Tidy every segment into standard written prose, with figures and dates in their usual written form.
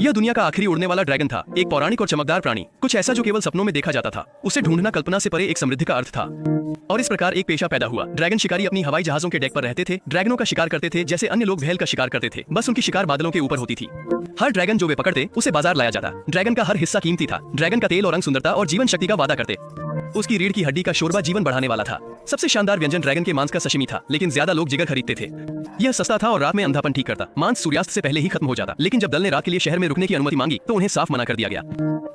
यह दुनिया का आखिरी उड़ने वाला ड्रैगन था, एक पौराणिक और चमकदार प्राणी, कुछ ऐसा जो केवल सपनों में देखा जाता था। उसे ढूंढना कल्पना से परे एक समृद्धि का अर्थ था। और इस प्रकार एक पेशा पैदा हुआ। ड्रैगन शिकारी अपनी हवाई जहाजों के डेक पर रहते थे, ड्रैगनों का शिकार करते थे जैसे अन्य लोग व्हेल का शिकार करते थे, बस उनकी शिकार बादलों के ऊपर होती थी। हर ड्रैगन जो वे पकड़ते उसे बाजार लाया जाता। ड्रैगन का हर हिस्सा कीमती था। ड्रैगन का तेल और रंग सुंदरता और जीवन शक्ति का वादा करते। उसकी रीढ़ की हड्डी का शोरबा जीवन बढ़ाने वाला था। सबसे शानदार व्यंजन ड्रैगन के मांस का सशिमी था, लेकिन ज्यादा लोग जिगर खरीदते थे। यह सस्ता था और रात में अंधापन ठीक करता। मांस सूर्यास्त से पहले ही खत्म हो जाता, लेकिन जब दल ने रात के लिए शहर में रुकने की अनुमति मांगी तो उन्हें साफ मना कर दिया गया।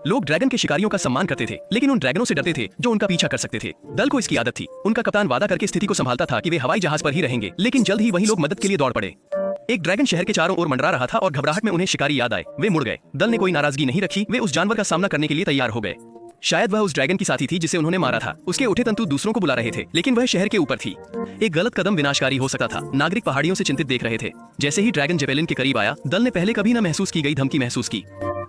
लोग ड्रैगन के शिकारियों का सम्मान करते थे, लेकिन उन ड्रैगनों से डरते थे जो उनका पीछा कर सकते थे। दल को इसकी आदत थी। उनका कप्तान वादा करके स्थिति को संभालता था कि वे हवाई जहाज पर ही रहेंगे, लेकिन जल्द ही वही लोग मदद के लिए दौड़ पड़े। एक ड्रैगन शहर के चारों ओर मंडरा रहा था और घबराहट में उन्हें शिकारी याद आए। वे मुड़ गए। दल ने कोई नाराजगी नहीं रखी, वे उस जानवर का सामना करने के लिए तैयार हो गए। शायद वह उस ड्रैगन की साथी थी जिसे उन्होंने मारा था। उसके उठे तंतु दूसरों को बुला रहे थे, लेकिन वह शहर के ऊपर थी। एक गलत कदम विनाशकारी हो सकता था। नागरिक पहाड़ियों से चिंतित देख रहे थे। जैसे ही ड्रैगन जेपेलिन के करीब आया, दल ने पहले कभी न महसूस की गई धमकी महसूस की।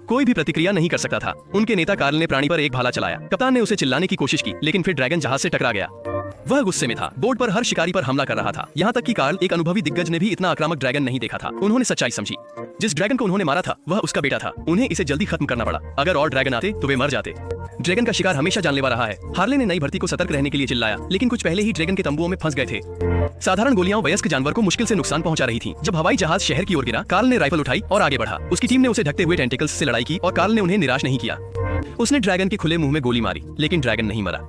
कोई भी प्रतिक्रिया नहीं कर सकता था। उनके नेता कार्ल ने प्राणी पर एक भाला चलाया। कप्तान ने उसे चिल्लाने की कोशिश की, लेकिन फिर ड्रैगन जहाज से टकरा गया। वह गुस्से में था। बोर्ड पर हर शिकारी पर हमला कर रहा था। यहाँ तक कि कार्ल, एक अनुभवी दिग्गज, ने भी इतना आक्रामक ड्रैगन नहीं देखा था। उन्होंने सच्चाई समझी। जिस ड्रैगन को उन्होंने मारा था वह उसका बेटा था। उन्हें इसे जल्दी खत्म करना पड़ा। अगर और ड्रैगन आते तो वे मर जाते। ड्रैगन का शिकार हमेशा जानलेवा रहा है। हार्ले ने नई भर्ती को सतर्क रहने के लिए चिल्लाया, लेकिन कुछ पहले ही ड्रैगन के तंबुओं में फंस गए थे। साधारण गोलियां वयस्क जानवर को मुश्किल से नुकसान पहुंचा रही थीं। जब हवाई जहाज शहर की ओर गिरा, कार्ल ने राइफल उठाई और आगे बढ़ा। उसकी टीम ने उसे ढकते हुए टेंटिकल्स से लड़ाई की और कार्ल ने उन्हें निराश नहीं किया। उसने ड्रैगन के खुले मुंह में गोली मारी, लेकिन ड्रैगन नहीं मरा।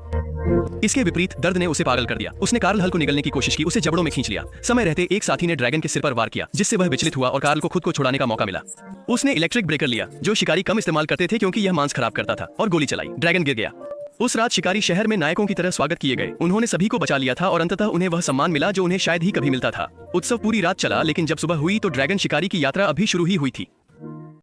इसके विपरीत दर्द ने उसे पागल कर दिया। उसने कार्ल हल को निगलने की कोशिश की, उसे जबड़ों में खींच लिया। समय रहते एक साथी ने ड्रैगन के सिर पर वार किया, जिससे वह विचलित हुआ और कार्ल को खुद को छुड़ाने का मौका मिला। उसने इलेक्ट्रिक ब्रेकर लिया, जो शिकारी कम इस्तेमाल करते थे क्योंकि यह मांस खराब करता था, और गोली चलाई। ड्रैगन गिर गया। उस रात शिकारी शहर में नायकों की तरह स्वागत किए गए। उन्होंने सभी को बचा लिया था और अंततः उन्हें वह सम्मान मिला जो उन्हें शायद ही कभी मिलता था। उत्सव पूरी रात चला, लेकिन जब सुबह हुई तो ड्रैगन शिकारी की यात्रा अभी शुरू ही हुई थी।